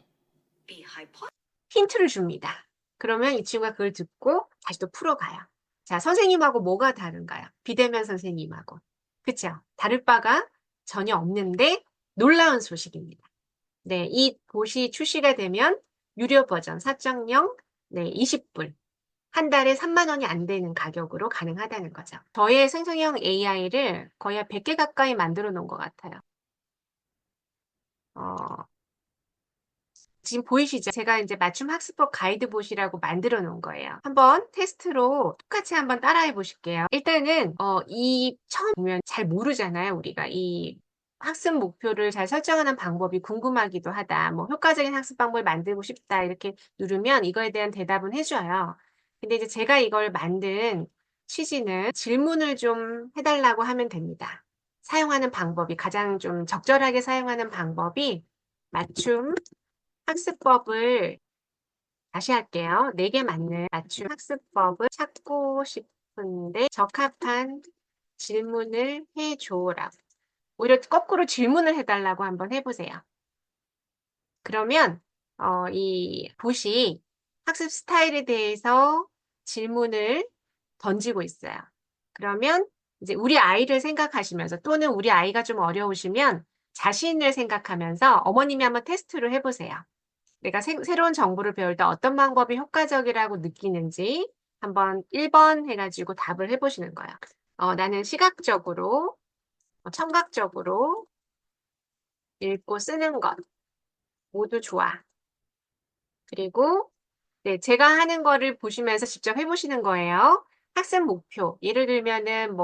The hypotenuse 힌트를 줍니다. 그러면 이 친구가 그걸 듣고 다시 또 풀어가요. 자, 선생님하고 뭐가 다른가요? 비대면 선생님하고. 그쵸? 다를 바가 전혀 없는데 놀라운 소식입니다. 네, 이 봇이 출시가 되면 유료 버전 4.0, 네, 20불. 한 달에 3만 원이 안 되는 가격으로 가능하다는 거죠. 저의 생성형 AI를 거의 100개 가까이 만들어 놓은 것 같아요. 지금 보이시죠? 제가 이제 맞춤 학습법 가이드봇이라고 만들어 놓은 거예요. 한번 테스트로 똑같이 한번 따라해 보실게요. 일단은 이 처음 보면 잘 모르잖아요. 우리가 이 학습 목표를 잘 설정하는 방법이 궁금하기도 하다. 뭐 효과적인 학습 방법을 만들고 싶다. 이렇게 누르면 이거에 대한 대답은 해줘요. 근데 이제 제가 이걸 만든 취지는 질문을 좀 해달라고 하면 됩니다. 사용하는 방법이 가장 좀 적절하게 사용하는 방법이 맞춤 학습법을 다시 할게요. 4개 맞는 맞춤 학습법을 찾고 싶은데 적합한 질문을 해줘라고. 오히려 거꾸로 질문을 해달라고 한번 해보세요. 그러면 이 봇이 학습 스타일에 대해서 질문을 던지고 있어요. 그러면 이제 우리 아이를 생각하시면서 또는 우리 아이가 좀 어려우시면 자신을 생각하면서 어머님이 한번 테스트를 해보세요. 내가 새로운 정보를 배울 때 어떤 방법이 효과적이라고 느끼는지 한번 1번 해가지고 답을 해보시는 거예요. 나는 시각적으로, 청각적으로 읽고 쓰는 것 모두 좋아. 그리고 네, 제가 하는 거를 보시면서 직접 해보시는 거예요. 학습 목표. 예를 들면은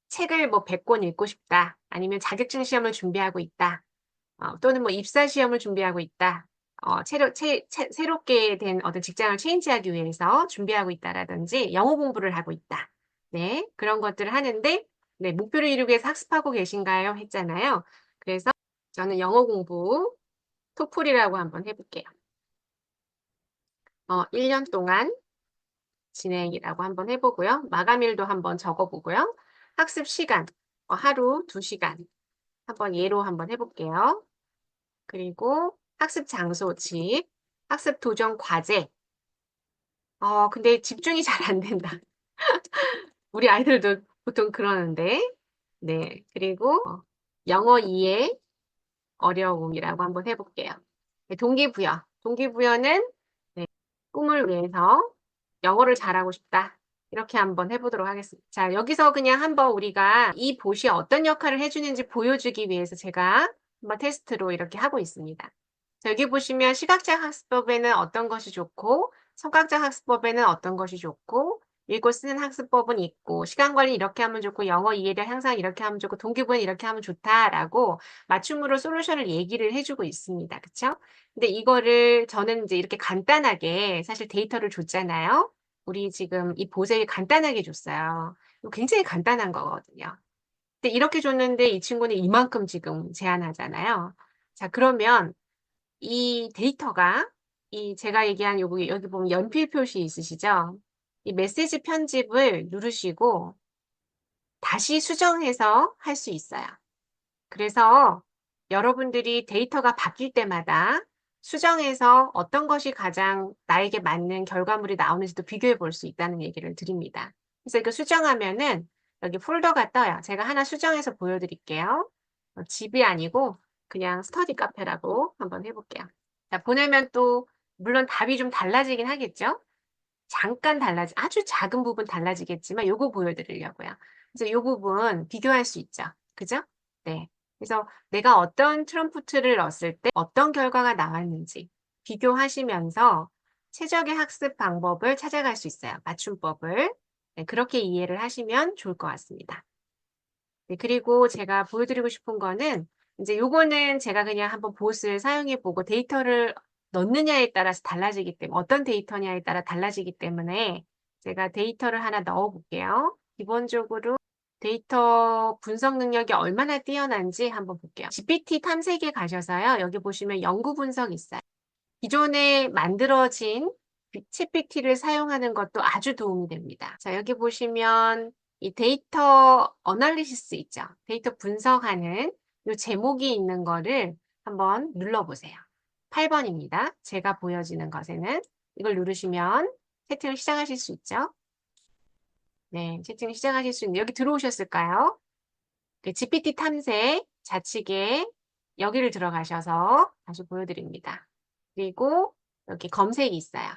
책을 100권 읽고 싶다. 아니면 자격증 시험을 준비하고 있다. 또는 입사 시험을 준비하고 있다. 새롭게 된 어떤 직장을 체인지하기 위해서 준비하고 있다라든지 영어 공부를 하고 있다. 네, 그런 것들을 하는데 네, 목표를 이루기 위해서 학습하고 계신가요? 했잖아요. 그래서 저는 영어 공부 토플이라고 한번 해볼게요. 1년 동안 진행이라고 한번 해보고요. 마감일도 한번 적어보고요. 학습 시간, 하루 2시간 한번 예로 한번 해볼게요. 그리고 학습 장소, 집, 학습 도전 과제. 근데 집중이 잘 안 된다. 우리 아이들도 보통 그러는데. 네. 그리고 영어 이해 어려움이라고 한번 해볼게요. 네, 동기부여. 동기부여는 네, 꿈을 위해서 영어를 잘하고 싶다. 이렇게 한번 해보도록 하겠습니다. 자, 여기서 그냥 한번 우리가 이 봇이 어떤 역할을 해주는지 보여주기 위해서 제가 한번 테스트로 이렇게 하고 있습니다. 자, 여기 보시면 시각적 학습법에는 어떤 것이 좋고 청각적 학습법에는 어떤 것이 좋고 읽고 쓰는 학습법은 있고 시간 관리 이렇게 하면 좋고 영어 이해력 향상 이렇게 하면 좋고 동기부여 이렇게 하면 좋다라고 맞춤으로 솔루션을 얘기를 해주고 있습니다. 그쵸? 근데 이거를 저는 이제 이렇게 간단하게 사실 데이터를 줬잖아요. 우리 지금 이 보젤이 간단하게 줬어요. 이거 굉장히 간단한 거거든요. 근데 이렇게 줬는데 이 친구는 이만큼 지금 제한하잖아요. 자, 그러면 이 데이터가 제가 얘기한 여기 보면 연필 표시 있으시죠? 이 메시지 편집을 누르시고 다시 수정해서 할 수 있어요. 그래서 여러분들이 데이터가 바뀔 때마다 수정해서 어떤 것이 가장 나에게 맞는 결과물이 나오는지도 비교해 볼 수 있다는 얘기를 드립니다. 그래서 이거 수정하면은 여기 폴더가 떠요. 제가 하나 수정해서 보여드릴게요. 집이 아니고 그냥 스터디 카페라고 한번 해볼게요. 자, 보내면 또 물론 답이 좀 달라지긴 하겠죠? 잠깐 아주 작은 부분 달라지겠지만 요거 보여드리려고요. 그래서 요 부분 비교할 수 있죠. 그죠? 네. 그래서 내가 어떤 트럼프트를 넣었을 때 어떤 결과가 나왔는지 비교하시면서 최적의 학습 방법을 찾아갈 수 있어요. 맞춤법을. 네, 그렇게 이해를 하시면 좋을 것 같습니다. 네, 그리고 제가 보여드리고 싶은 거는 이제 요거는 제가 그냥 한번 봇을 사용해 보고 데이터를 넣느냐에 따라서 달라지기 때문에 어떤 데이터냐에 따라 달라지기 때문에 제가 데이터를 하나 넣어 볼게요. 기본적으로 데이터 분석 능력이 얼마나 뛰어난지 한번 볼게요. GPT 탐색에 가셔서요. 여기 보시면 연구 분석 있어요. 기존에 만들어진 챗GPT를 사용하는 것도 아주 도움이 됩니다. 자, 여기 보시면 이 데이터 어널리시스 있죠. 데이터 분석하는 이 제목이 있는 거를 한번 눌러보세요. 8번입니다. 제가 보여지는 것에는 이걸 누르시면 채팅을 시작하실 수 있죠. 네, 채팅을 시작하실 수 있는데 여기 들어오셨을까요? GPT 탐색 좌측에 여기를 들어가셔서 다시 보여드립니다. 그리고 여기 검색이 있어요.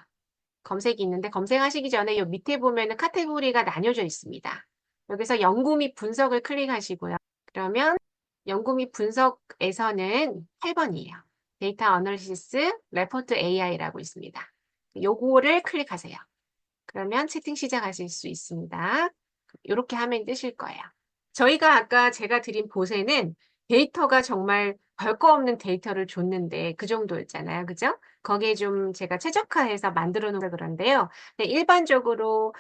검색이 있는데 검색하시기 전에 요 밑에 보면은 카테고리가 나뉘어져 있습니다. 여기서 연구 및 분석을 클릭하시고요. 그러면 연구 및 분석에서는 8번이에요. 데이터 어널리시스 레포트 AI라고 있습니다. 요거를 클릭하세요. 그러면 채팅 시작하실 수 있습니다. 이렇게 하면 뜨실 거예요. 저희가 아까 제가 드린 보세는 데이터가 정말 별거 없는 데이터를 줬는데 그 정도였잖아요. 그죠? 거기에 좀 제가 최적화해서 만들어 놓은 그런데요. 근데 일반적으로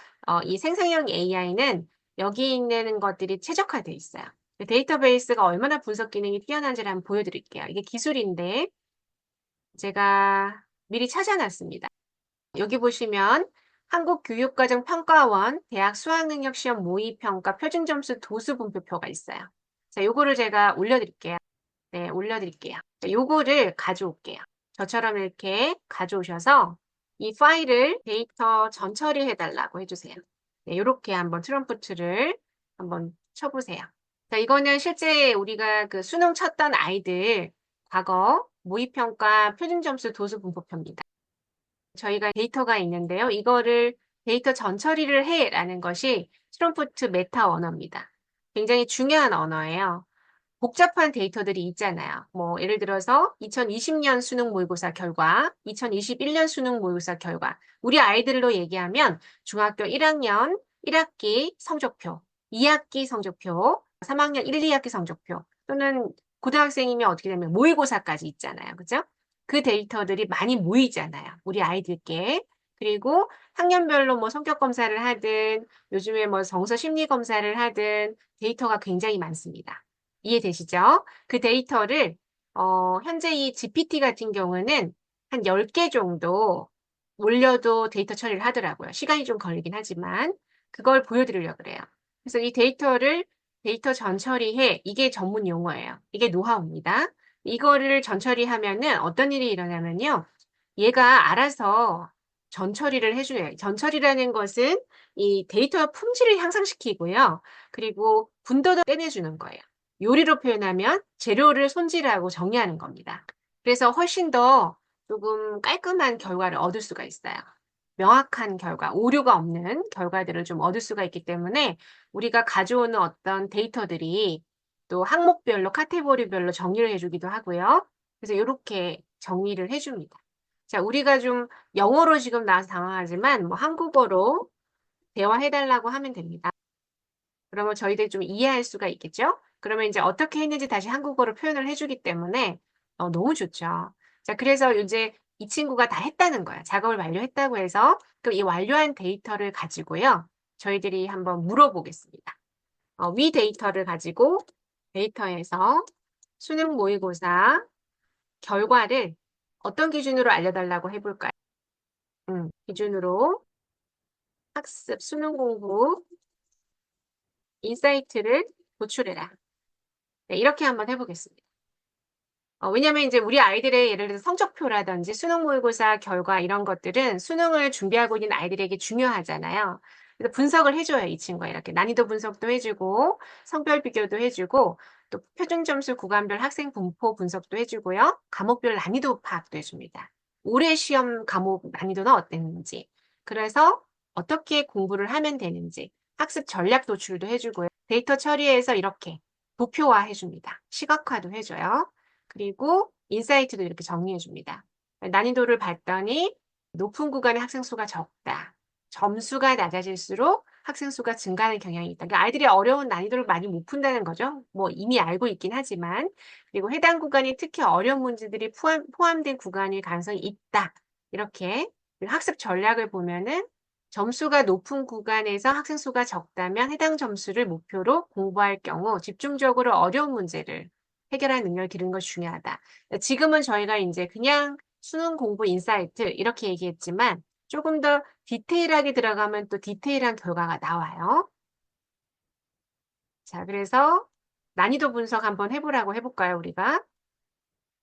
이 생성형 AI는 여기 있는 것들이 최적화되어 있어요. 데이터베이스가 얼마나 분석 기능이 뛰어난지를 한번 보여드릴게요. 이게 기술인데 제가 미리 찾아놨습니다. 여기 보시면 한국교육과정평가원 대학 수학능력시험 모의평가 표준점수 도수분표표가 있어요. 자, 요거를 제가 올려드릴게요. 네, 올려드릴게요. 자, 요거를 가져올게요. 저처럼 이렇게 가져오셔서 이 파일을 데이터 전처리 해달라고 해주세요. 네, 요렇게 한번 트럼프트를 한번 쳐보세요. 자, 이거는 실제 우리가 그 수능 쳤던 아이들 과거 모의평가 표준점수 도수분포표입니다. 저희가 데이터가 있는데요. 이거를 데이터 전처리를 해라는 것이 트럼프트 메타 언어입니다. 굉장히 중요한 언어예요. 복잡한 데이터들이 있잖아요. 뭐 예를 들어서 2020년 수능 모의고사 결과, 2021년 수능 모의고사 결과. 우리 아이들로 얘기하면 중학교 1학년 1학기 성적표, 2학기 성적표, 3학년 1, 2학기 성적표 또는 고등학생이면 어떻게 되면 모의고사까지 있잖아요. 그죠? 그 데이터들이 많이 모이잖아요. 우리 아이들께. 그리고 학년별로 뭐 성격 검사를 하든 요즘에 뭐 정서 심리 검사를 하든 데이터가 굉장히 많습니다. 이해되시죠? 그 데이터를 현재 이 GPT 같은 경우는 한 10개 정도 올려도 데이터 처리를 하더라고요. 시간이 좀 걸리긴 하지만 그걸 보여드리려고 그래요. 그래서 이 데이터를 데이터 전처리해 이게 전문 용어예요. 이게 노하우입니다. 이거를 전처리하면은 어떤 일이 일어나면요. 얘가 알아서 전처리를 해줘요. 전처리라는 것은 이 데이터 품질을 향상시키고요. 그리고 분도도 떼내주는 거예요. 요리로 표현하면 재료를 손질하고 정리하는 겁니다. 그래서 훨씬 더 조금 깔끔한 결과를 얻을 수가 있어요. 명확한 결과, 오류가 없는 결과들을 좀 얻을 수가 있기 때문에 우리가 가져오는 어떤 데이터들이 또 항목별로, 카테고리별로 정리를 해주기도 하고요. 그래서 이렇게 정리를 해줍니다. 자, 우리가 좀 영어로 지금 나와서 당황하지만 뭐 한국어로 대화해달라고 하면 됩니다. 그러면 저희들이 좀 이해할 수가 있겠죠? 그러면 이제 어떻게 했는지 다시 한국어로 표현을 해주기 때문에 너무 좋죠. 자, 그래서 이제 이 친구가 다 했다는 거야. 작업을 완료했다고 해서 그럼 이 완료한 데이터를 가지고요. 저희들이 한번 물어보겠습니다. 위 데이터를 가지고 데이터에서 수능 모의고사 결과를 어떤 기준으로 알려달라고 해볼까요? 기준으로 학습, 수능 공부, 인사이트를 도출해라. 네, 이렇게 한번 해보겠습니다. 왜냐면 이제 우리 아이들의 예를 들어서 성적표라든지 수능 모의고사 결과 이런 것들은 수능을 준비하고 있는 아이들에게 중요하잖아요. 그래서 분석을 해줘요, 이 친구가. 이렇게 난이도 분석도 해주고, 성별 비교도 해주고, 또 표준 점수 구간별 학생 분포 분석도 해주고요. 과목별 난이도 파악도 해줍니다. 올해 시험 과목 난이도는 어땠는지, 그래서 어떻게 공부를 하면 되는지, 학습 전략 도출도 해주고요. 데이터 처리해서 이렇게 도표화 해줍니다. 시각화도 해줘요. 그리고 인사이트도 이렇게 정리해 줍니다. 난이도를 봤더니 높은 구간의 학생 수가 적다. 점수가 낮아질수록 학생 수가 증가하는 경향이 있다. 그러니까 아이들이 어려운 난이도를 많이 못 푼다는 거죠. 뭐 이미 알고 있긴 하지만. 그리고 해당 구간이 특히 어려운 문제들이 포함된 구간일 가능성이 있다. 이렇게 학습 전략을 보면은 점수가 높은 구간에서 학생 수가 적다면 해당 점수를 목표로 공부할 경우 집중적으로 어려운 문제를 해결할 능력을 기르는 것이 중요하다. 지금은 저희가 이제 그냥 수능 공부 인사이트 이렇게 얘기했지만 조금 더 디테일하게 들어가면 또 디테일한 결과가 나와요. 자, 그래서 난이도 분석 한번 해볼까요, 우리가?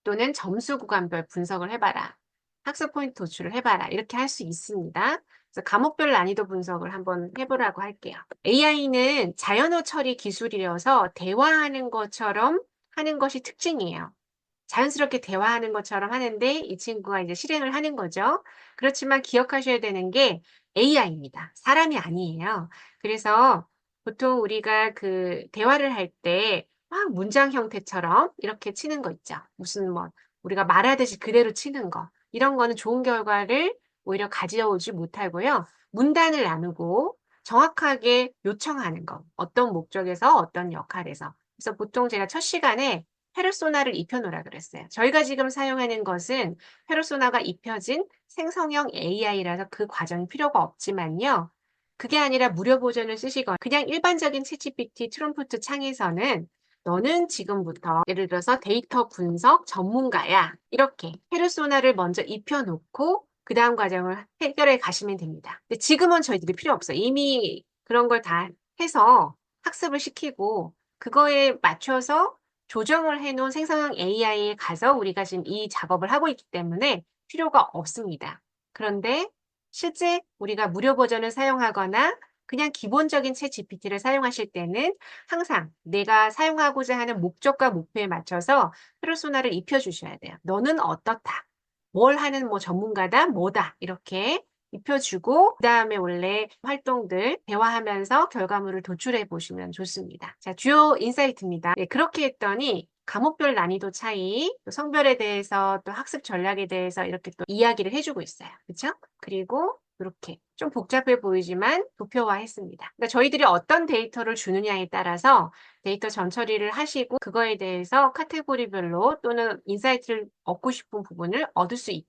또는 점수 구간별 분석을 해봐라. 학습 포인트 도출을 해봐라. 이렇게 할 수 있습니다. 그래서 과목별 난이도 분석을 한번 해보라고 할게요. AI는 자연어 처리 기술이어서 대화하는 것처럼 하는 것이 특징이에요. 자연스럽게 대화하는 것처럼 하는데 이 친구가 이제 실행을 하는 거죠. 그렇지만 기억하셔야 되는 게 AI입니다. 사람이 아니에요. 그래서 보통 우리가 그 대화를 할 때 막 문장 형태처럼 이렇게 치는 거 있죠. 무슨 뭐 우리가 말하듯이 그대로 치는 거. 이런 거는 좋은 결과를 오히려 가져오지 못하고요. 문단을 나누고 정확하게 요청하는 거. 어떤 목적에서 어떤 역할에서. 그래서 보통 제가 첫 시간에 페르소나를 입혀놓으라 그랬어요. 저희가 지금 사용하는 것은 페르소나가 입혀진 생성형 AI라서 그 과정이 필요가 없지만요. 그게 아니라 무료 버전을 쓰시거나 그냥 일반적인 챗GPT 트럼프트 창에서는 너는 지금부터 예를 들어서 데이터 분석 전문가야. 이렇게 페르소나를 먼저 입혀놓고 그 다음 과정을 해결해 가시면 됩니다. 근데 지금은 저희들이 필요 없어요. 이미 그런 걸 다 해서 학습을 시키고 그거에 맞춰서 조정을 해놓은 생성형 AI에 가서 우리가 지금 이 작업을 하고 있기 때문에 필요가 없습니다. 그런데 실제 우리가 무료 버전을 사용하거나 그냥 기본적인 챗 GPT를 사용하실 때는 항상 내가 사용하고자 하는 목적과 목표에 맞춰서 페르소나를 입혀주셔야 돼요. 너는 어떻다. 뭘 하는 뭐 전문가다, 뭐다. 이렇게 입혀주고 그 다음에 원래 활동들 대화하면서 결과물을 도출해 보시면 좋습니다. 자, 주요 인사이트입니다. 네, 그렇게 했더니 과목별 난이도 차이, 또 성별에 대해서 또 학습 전략에 대해서 이렇게 또 이야기를 해주고 있어요. 그렇죠? 그리고 이렇게 좀 복잡해 보이지만 도표화했습니다. 그러니까 저희들이 어떤 데이터를 주느냐에 따라서 데이터 전처리를 하시고 그거에 대해서 카테고리별로 또는 인사이트를 얻고 싶은 부분을 얻을 수 있다.